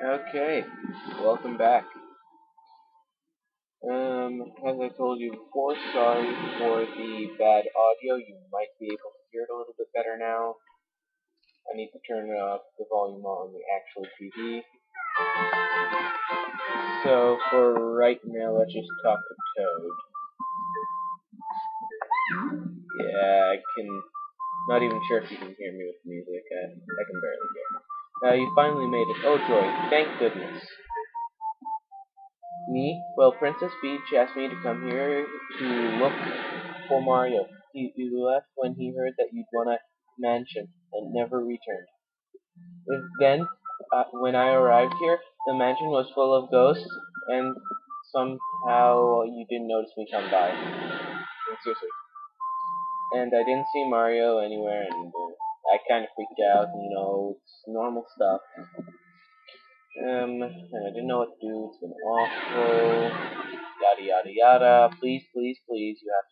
Okay, welcome back. As I told you before, sorry for the bad audio. You might be able to hear it a little bit better now. I need to turn up the volume on the actual TV. So for right now, let's just talk to Toad. Yeah, I can. Not even sure if you can hear me with music. I can barely hear. Now you finally made it. Oh joy! Thank goodness. Me? Well, Princess Peach asked me to come here to look for Mario. He left when he heard that you'd won a mansion and never returned. Then, when I arrived here, the mansion was full of ghosts, and somehow you didn't notice me come by. Seriously. And I didn't see Mario anywhere, and I kind of freaked out. It's normal stuff. And I didn't know what to do. It's been awful. Yada yada yada. Please, please, please. You have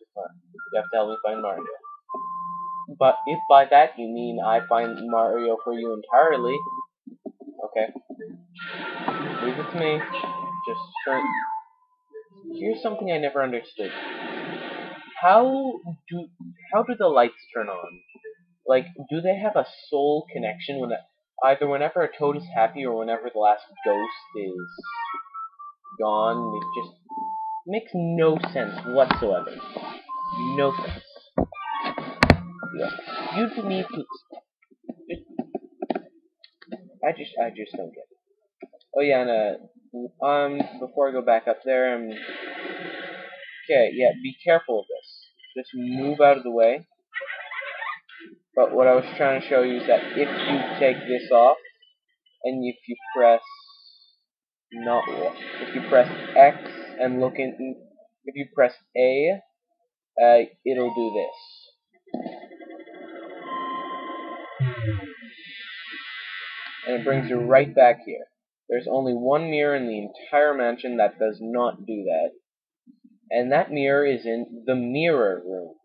to help me find Mario. But if by that you mean I find Mario for you entirely, okay. Leave it to me. Just turn. Here's something I never understood. How do the lights turn on? Like, do they have a soul connection either whenever a toad is happy or whenever the last ghost is gone? It just makes no sense whatsoever. No sense. Yeah. You need to. I just don't get it. Oh yeah, and before I go back up there, okay, yeah, be careful of this. Just move out of the way. But what I was trying to show you is that if you take this off, and if you press X and if you press A, it'll do this. And it brings you right back here. There's only one mirror in the entire mansion that does not do that. And that mirror is in the mirror room.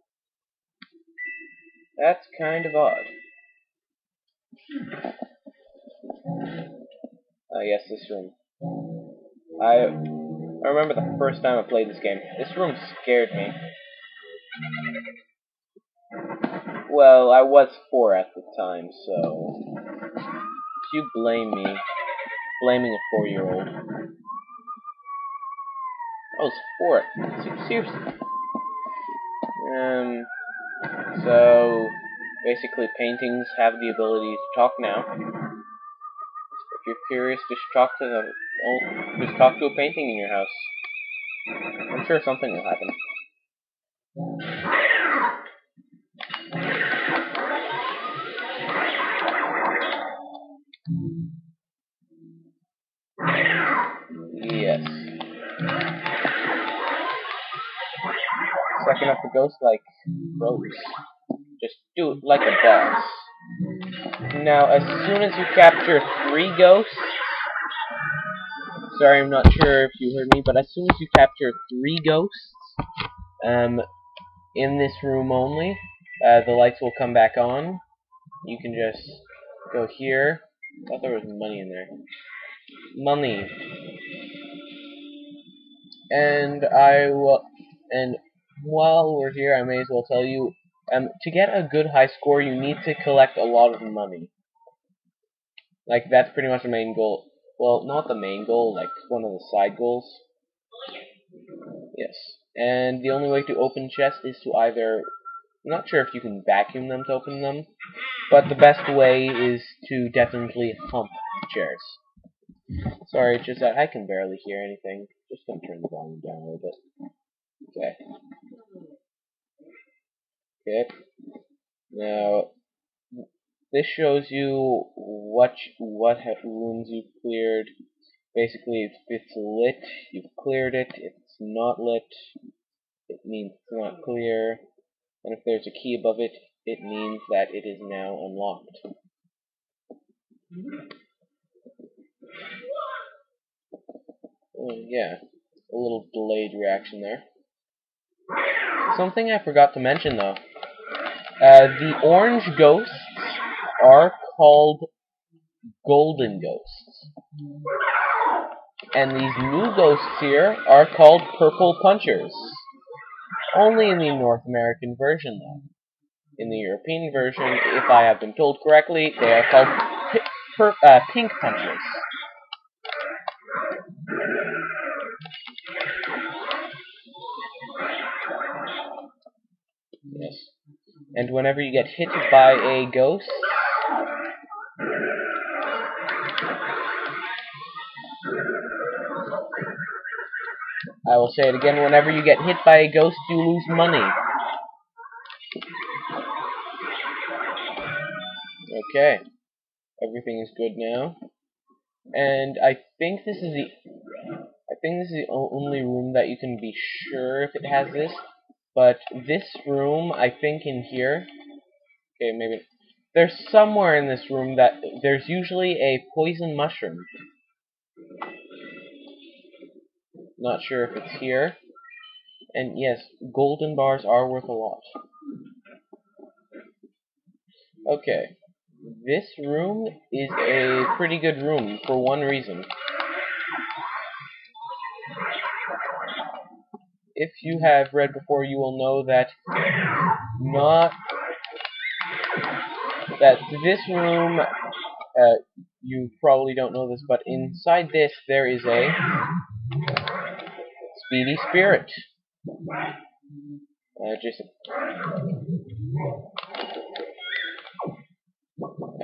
That's kind of odd. Yes, this room. I remember the first time I played this game. This room scared me. Well, I was 4 at the time, so if you blame me, blaming a 4-year-old. I was 4. Seriously. So basically, paintings have the ability to talk now. If you're curious, just talk to a painting in your house. I'm sure something will happen. Yes. Sucking up the ghost like gross. Just do it like a boss. Now, as soon as you capture 3 ghosts, sorry, I'm not sure if you heard me, but as soon as you capture 3 ghosts, in this room only, the lights will come back on. You can just go here. I thought there was money in there. Money. And while we're here, I may as well tell you, to get a good high score, you need to collect a lot of money. Like, that's pretty much the main goal. Well, not the main goal, like, one of the side goals. Yes. And the only way to open chests is to either... I'm not sure if you can vacuum them to open them, but the best way is to definitely hump chairs. Sorry, it's just that I can barely hear anything. Just gonna turn the volume down a little bit. Okay. Okay. Now, this shows you what rooms you've cleared. Basically, if it's lit, you've cleared it. If it's not lit, it means it's not clear. And if there's a key above it, it means that it is now unlocked. Yeah, a little delayed reaction there. Something I forgot to mention, though. The orange ghosts are called golden ghosts. And these new ghosts here are called purple punchers. Only in the North American version, though. In the European version, if I have been told correctly, they are called pink punchers. Yes. And whenever you get hit by a ghost, I will say it again, whenever you get hit by a ghost, you lose money. Okay. Everything is good now. And I think this is the only room that you can be sure if it has this. But this room, I think in here, okay, maybe, there's somewhere in this room that there's usually a poison mushroom. Not sure if it's here. And yes, golden bars are worth a lot. Okay. This room is a pretty good room for one reason. If you have read before, you will know that this room, you probably don't know this, but inside this there is a speedy spirit. Jason.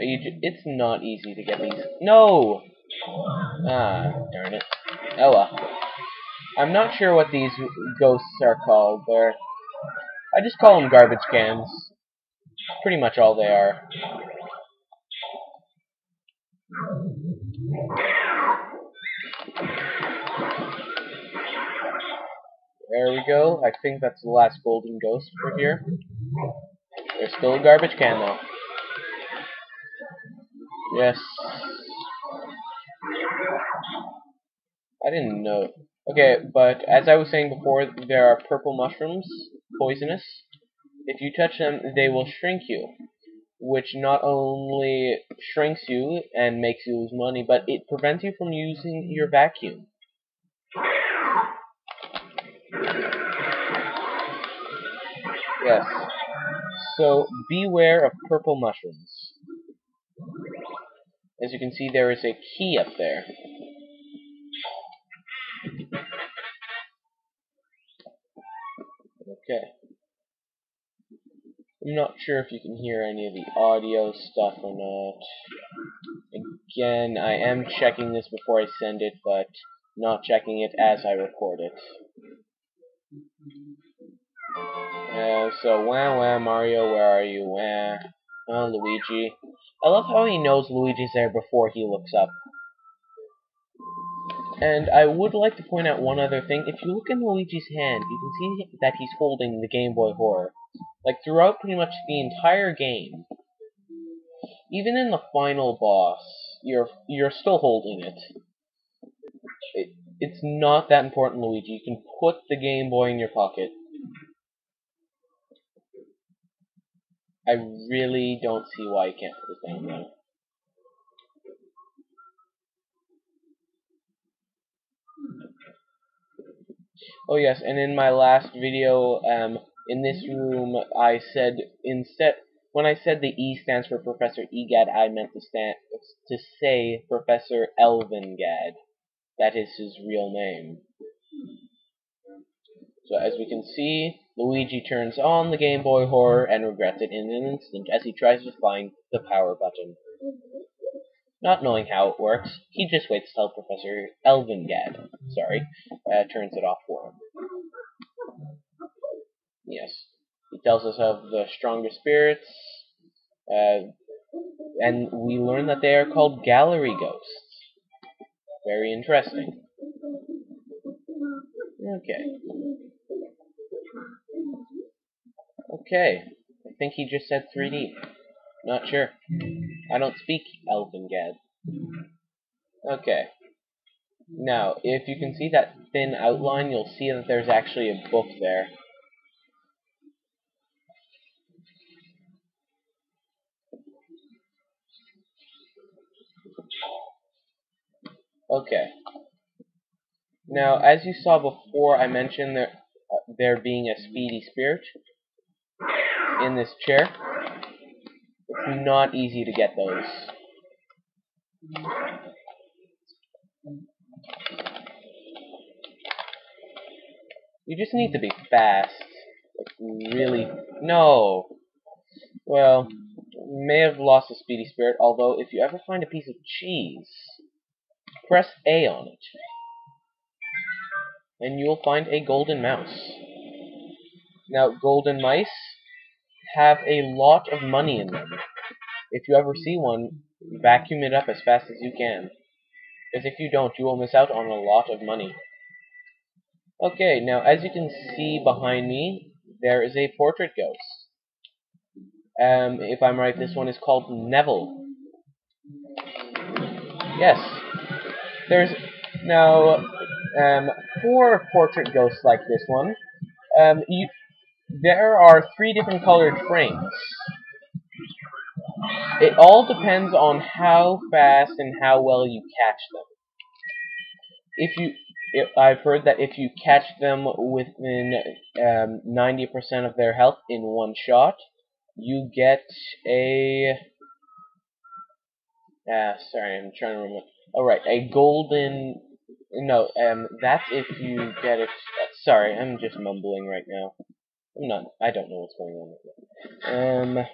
It's not easy to get these. No! Ah, darn it. Oh well. I'm not sure what these ghosts are called. I just call them garbage cans. Pretty much all they are. There we go. I think that's the last golden ghost for here. There's still a garbage can, though. Yes. I didn't know. Okay, but as I was saying before, there are purple mushrooms, poisonous. If you touch them, they will shrink you, which not only shrinks you and makes you lose money, but it prevents you from using your vacuum. Yes. So, beware of purple mushrooms. As you can see, there is a key up there. Okay. I'm not sure if you can hear any of the audio stuff or not. Again, I am checking this before I send it, but not checking it as I record it. So, wah, Mario, where are you? Wah. Oh, Luigi. I love how he knows Luigi's there before he looks up. And I would like to point out one other thing. If you look in Luigi's hand, you can see that he's holding the Game Boy Horror. Like, throughout pretty much the entire game. Even in the final boss, you're still holding it. It's not that important, Luigi. You can put the Game Boy in your pocket. I really don't see why you can't put it down there. Oh yes, and in my last video, in this room, I said when I said the E stands for Professor Egad, I meant to say Professor Elvingad. That is his real name. So as we can see, Luigi turns on the Game Boy Horror and regrets it in an instant as he tries to find the power button. Not knowing how it works, he just waits till Professor Elvingad, turns it off for him. Yes. He tells us of the stronger spirits, and we learn that they are called gallery ghosts. Very interesting. Okay. Okay. I think he just said 3D. Not sure. I don't speak Elvingad. Okay. Now, if you can see that thin outline, you'll see that there's actually a book there. Okay. Now, as you saw before, I mentioned there being a speedy spirit in this chair. It's not easy to get those. You just need to be fast. Like, really. No. Well, may have lost a speedy spirit, although if you ever find a piece of cheese, press A on it, and you'll find a golden mouse. Now, golden mice have a lot of money in them. If you ever see one, vacuum it up as fast as you can. Because if you don't, you will miss out on a lot of money. Okay, now as you can see behind me, there is a portrait ghost. If I'm right, this one is called Neville. Yes. There's now for portrait ghosts like this one, there are 3 different colored frames. It all depends on how fast and how well you catch them. I've heard that if you catch them within 90% of their health in one shot, you get a. Sorry, I'm trying to remember. Oh, right, a golden. No, that's if you get it. Sorry, I'm just mumbling right now. I don't know what's going on right now.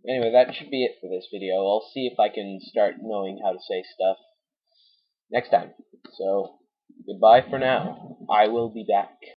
Anyway, that should be it for this video. I'll see if I can start knowing how to say stuff next time. So, goodbye for now. I will be back.